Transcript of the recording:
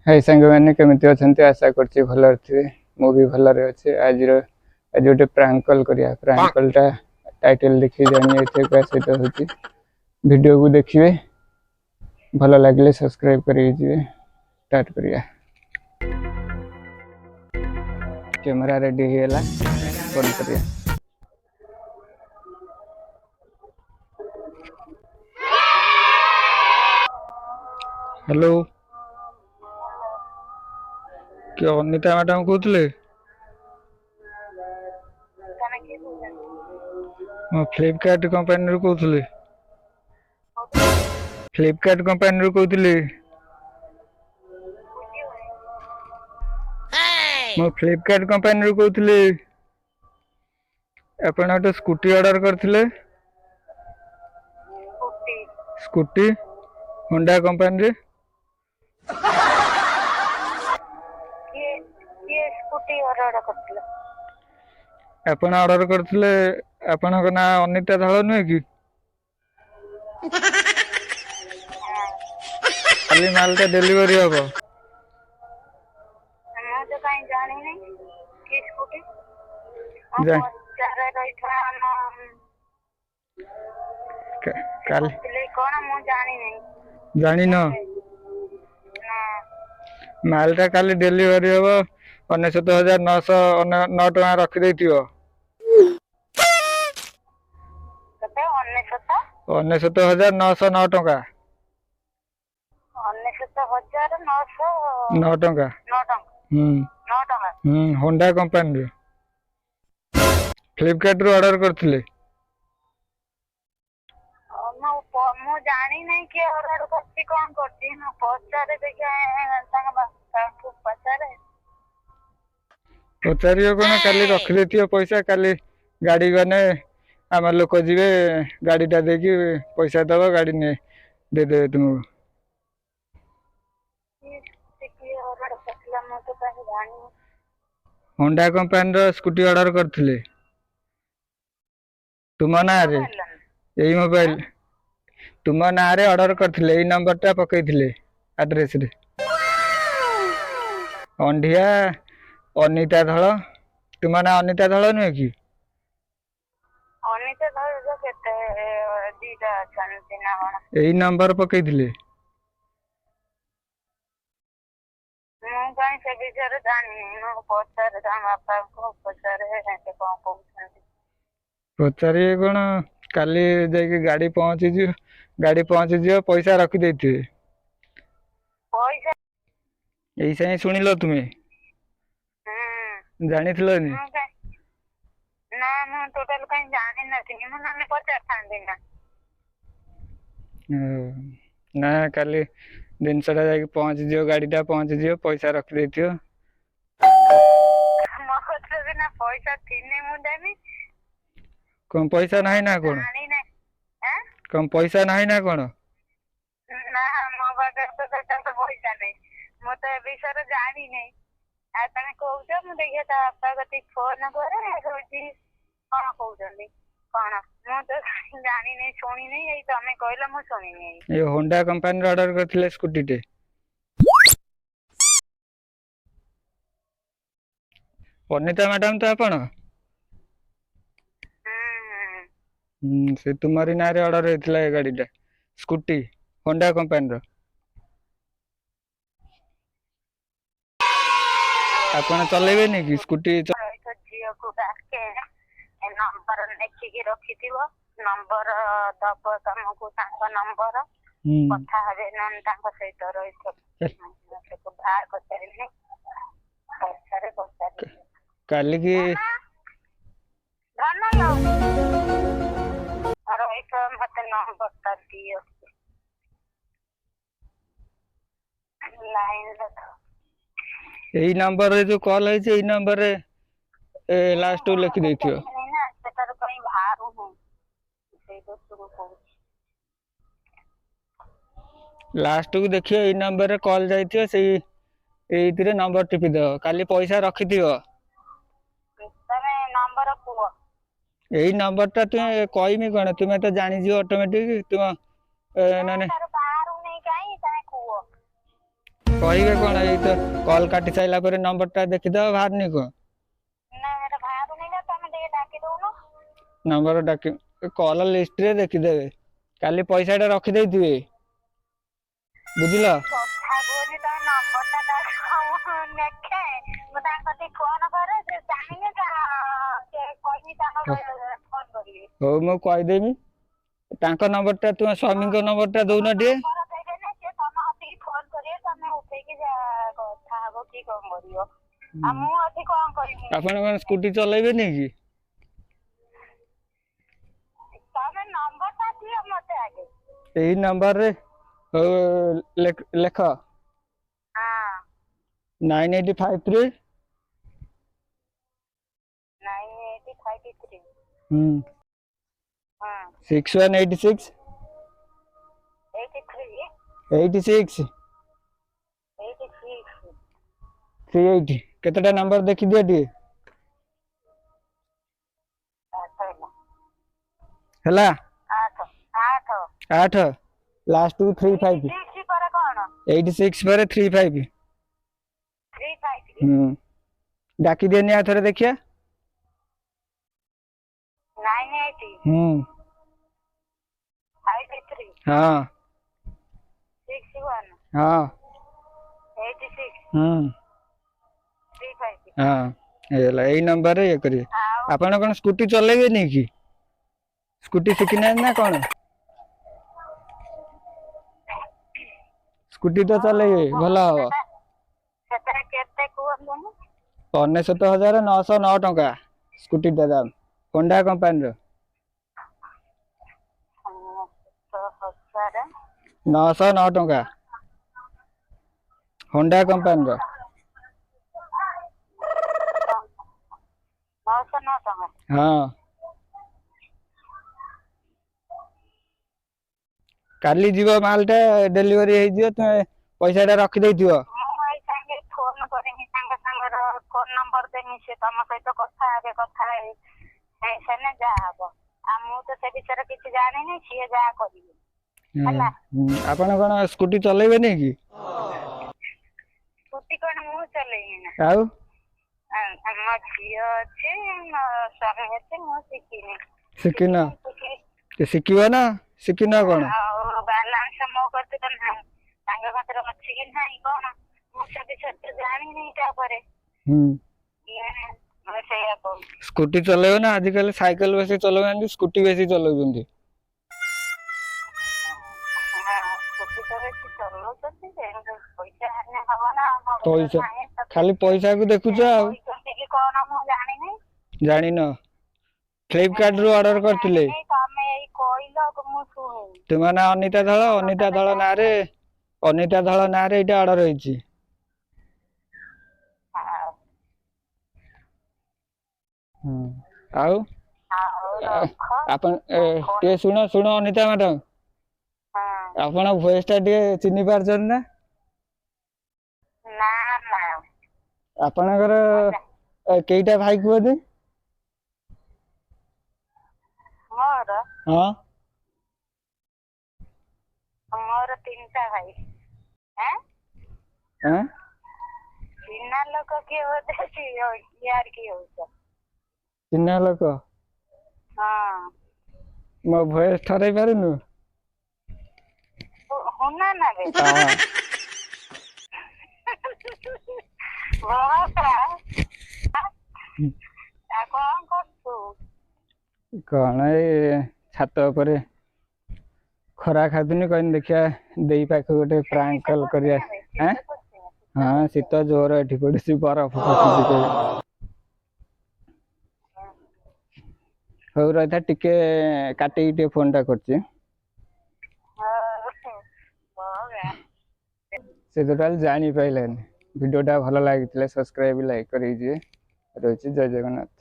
हाय सांग मैंने केमिति अछंती आशा करछि भलर थिबे मु भी भलर अछि आज गोटे प्रैंक कॉल करिया प्रैंक कॉलटा टाइटल देखि जानि एथे का सहित होछि वीडियो को देखिए भल लागले सब्सक्राइब करि जिवे स्टार्ट करिया कैमरा रेडी हेला फोन करिया हेलो के अनिता मैडम कहतले मैं फ्लिपकार्ट कंपनी रू कहतले फ्लिपकार्ट कंपनी रू कहतले मैं फ्लिपकार्ट कंपनी रू कहतले अपन गोटे स्कूटी ऑर्डर करथिले स्कूटी होंडा कंपनी रे ये स्कूटी ऑर्डर करथिले अपन ऑर्डर करथिले अपन को ना अनिता धळ नुहे कि खाली माल का डिलीवरी होबो मैं तो कहीं जानी नहीं कि स्कूटी जा चारे रहिथा काल कौन मु जानी नहीं जानी न माल टा काली डिलीवरी होबो 69,909 टका रखि दैतियो कते 69,909 टका 69,909 टका 9 टका 9 टका होंडा कंपनी रे फ्लिपकार्ट रो ऑर्डर करथिले मु जानी नहीं कि ऑर्डर करछि कोन करछि न पचारे देखा संग पचारियो कोन काली रखि दैतियो पैसा काली गाड़ी गने आम लोक जीवे गाड़ीटा देखी पैसा दब गाड़ी ने दे देवे तुमको होंडा कंपनी रो स्कूटी ऑर्डर करथिले तुम ना रे यही मोबाइल तुम ना रे ऑर्डर करथिले एई नंबर टा पकैथिले एड्रेस रे अंडिया अनिता धळ तुम ना अनिता धळ नुहे कि अनिता धळ जो केते दीटा छानती ना कोन एई नंबर पकैथिले मु कहीं से विचार जानी न पचारे दाम बापा को पचारे हेते कोन कहउछन पचारे कोन काली जाके गाड़ी पहुंची जियो पैसा रखि दैथिबे पैसा ऐसा ही सुनिलो तुमे जानिथिलो नि ना मु टोटल कहीं जानी नथि मु नाने पचार थांदी ना ना काली जिनसटा जाके पहुंच जियो गाड़ीटा पहुंच जियो पैसा रखि दैथियो मखत बिना पैसा थिने मु देमी कम पैसा नहीं ना कोन जानी ना हैं कम पैसा नहीं ना कोन ना मो बागे तो पैसा नहीं मु तो विषय जानी नहीं आ तने कहउछ मु देखिए ता आपका गति फोन करे होची कोन कहउछनी कोन मु तो जानी नहीं सुनी नहीं एई तमे कहले मु सुनी नहीं ये होंडा कंपनी रो ऑर्डर करथिले स्कूटी टे अनिता मैडम तो आपण से तुम्हारी ना रे ऑर्डर हेतला ए गाड़ीटा स्कूटी होंडा कंपनी रो आपण चलेबे नि कि स्कूटी झियो को डाके नंबर लिखि के रखी दियो नंबर दब तुमको तांको नंबर कथा हबे नन तांको सहित रहितो से को भार करते पछारे काली की धन लो और एक मत नंबर ता दियो लाइन लगा यही नंबर रे जो कॉल है यही नंबर रे लास्ट टू लिख देथियो ना सेटर कहीं भारू हूं से दोस्तों को कहू लास्ट को देखियो यही नंबर रे कॉल जाइथियो से एइतिरे नंबर टिपि दो काली पैसा रखि दियो तमे नंबर को यही नंबर टा तुम कहमी कोन तुम तो जानि जियो ऑटोमेटिक तुम तार भारू नहीं काई तमे को କହିବେ କଣ ଏଇ ତ କଲ୍ କାଟି ସାରିଲା ପରେ ନମ୍ବରଟା ଦେଖିଦବ ବାହାରୁନି କଣ ନା ଏଟା ବାହାରୁନି ନା ତମେ ଟିକେ ଡାକି ଦଉନ। ନମ୍ବର ଡାକି କଲ୍ ଲିଷ୍ଟରେ ଦେଖିଦେବେ କାଲି ପଇସାଟା ରଖିଦେଇଥିବେ ବୁଝିଲ। କଥା କୁହନି ତମ ନମ୍ବରଟା ନେଖେ ମୁଁ ତାଙ୍କ କତିକି ଫୋନ କରେ ସେ ଜାଣିଲେ ସେ କହିବି ତାଙ୍କ ଫୋନ କରିବେ। ହଉ ମୁଁ କହିଦେବି ତାଙ୍କ ନମ୍ବରଟା ତୁମ ସ୍ୱାମୀଙ୍କ ନମ୍ବରଟା ଦଉନ ଟିକେ। ନମ୍ବର ଦେଇଦେଲେ ସେ ତମ କତିକି ଫୋନ କରିବେ ତମେ ଉଠେଇକି ଯାହା କଥା ହବ କି କଣ କରିବ। ଆଉ ମୁଁ ଅଛି କଣ କରିବି। ଆପଣ କଣ ସ୍କୁଟି ଚଲେଇବେନି କି? ତମେ ନମ୍ବରଟା ଦିଅ ମତେ ଆଗେ। ଏଇ ନମ୍ବରରେ ହଉ ଲେଖ ହଁ 9853 9853 6186 83 86 86 38 କେତେଟା ନମ୍ବର ଦେଖିଦିଅ ଟିକେ ହେଲା 8 ଲାଷ୍ଟକୁ 35 ପରେ କଣ 86 ପରେ 35 ଡାକି ଦିଅନି ଆଉ ଥରେ ଦେଖିଆ 98 53 ହଁ 61 ହଁ 86 35 ହଁ ହେଇଗଲା ଏଇ ନମ୍ବରରେ ଇଏ କରିବେ। ଆପଣ କଣ ସ୍କୁଟି ଚଲେଇବେନି କି? ସ୍କୁଟି ଶିଖିନାହାନ୍ତି ନା କଣ? ସ୍କୁଟି ତ ଚଲେଇବେ ଭଲ ହବ। ସେଥିରେ କେତେ କୁହନ୍ତୁନି 69,909 ଟଙ୍କା ସ୍କୁଟିଟା ଦାମ ହୋଣ୍ଡା କମ୍ପାନୀର 909 ଟଙ୍କା ହୋଣ୍ଡା କମ୍ପାନୀର 909 ଟଙ୍କା। ହଁ କାଲି ଯିବ ମାଲଟା ଡେଲିଭରି ହେଇଯିବ ତମେ ପଇସାଟା ରଖିଦେଇଥିବ। ମୁଁ ଏଇ ସାଙ୍ଗେ ଫୋନ କରିମି ତାଙ୍କ ସାଙ୍ଗର ଫୋନ ନମ୍ବର ଦେମି ସେ ତମ ସହିତ କଥା ହେବେ କଥା ହେଇସାରିଲେ ଯାହା ହବ। ଆଉ ମୁଁ ତ ସେ ବିଷୟରେ କିଛି ଜାଣିନି ସିଏ ଯାହା କରିବେ ହେଲା। ଆପଣ କଣ ସ୍କୁଟି ଚଲେଇବେନି କି? ସ୍କୁଟି କଣ ମୁଁ ଚଲେଇବି ନା ଆଉ ମୋ ଝିଅ ଅଛି ମୋ ସ୍ୱାମୀ ଅଛି ମୁଁ ଶିଖିନି। ଶିଖିନ ଶିଖିବ ନା ଶିଖିନ କଣ? ଆଉ ବାଲାନ୍ସ ମୋ କତିରେ ନାହିଁ ତାଙ୍କ କତିରେ ଅଛି କି ନାହିଁ କଣ ମୁଁ ସେ ବିଷୟରେ ଜାଣିନି। ତାପରେ ସେଇଆ କହୁଛି ସ୍କୁଟି ଚଲେଇବ ନା ଆଜିକାଲି ସାଇକେଲ ବେଶୀ ଚଲଉନାହାନ୍ତି ସ୍କୁଟି ବେଶୀ ଚଲଉଛନ୍ତି। ପଇସା ଖାଲି ପଇସାକୁ ଦେଖୁଛ ଆଉ ଜାଣିନ ଫ୍ଲିପକାର୍ଟ ରୁ ଅର୍ଡର କରିଥିଲେ। ତୁମ ନାଁ ଅନିତା ଧଳ ଅନିତା ଧଳ ନାଁରେ ଏଇଟା ଅର୍ଡର ହେଇଛି। ଆଉ ଆପଣ ଟିକେ ଶୁଣ ଅନିତା ମ୍ୟାଡାମ ଆପଣ ଭଏସ ଟା ଟିକେ ଚିହ୍ନି ପାରୁଛନ୍ତି ନା? ଆପଣଙ୍କର କେଇଟା ଭାଇ କୁହନ୍ତି? ହଁ ମୋର 3ଟା ଭାଇ। ଚିହ୍ନା ଲୋକ କିଏ ବୋଧେ କିଏ ହଉଛ? ଚିହ୍ନା ଲୋକ ମୋ ଭଏସ ଠରେଇ ପାରୁନୁ? ହୁନା ନା ବେ କଣ କରୁଛୁ? କଣ ଏଇ ଛାତ ଉପରେ ଖରା ଖାଉଥିଲି କହିନି ଦେଖିଆ ଦେଇ ପାଖକୁ ଗୋଟେ ପ୍ରାଙ୍କ କଲ କରିବା। ହଁ ଶୀତ ଜୋର ଏଠି ପଡୁଛି ବରଫ ଖସୁଛି। ହଉ ରହିଥା ଟିକେ କାଟିକି ଟିକେ ଫୋନ ଟା କରୁଛି। ସେ ଟୋଟାଲ ଜାଣି ପାଇଲାନି। ଭିଡିଓ ଟା ଭଲ ଲାଗିଥିଲେ ସବସ୍କ୍ରାଇବ ଲାଇକ୍ କରିକି ଯିବେ। ରହୁଛି ଜୟ ଜଗନ୍ନାଥ।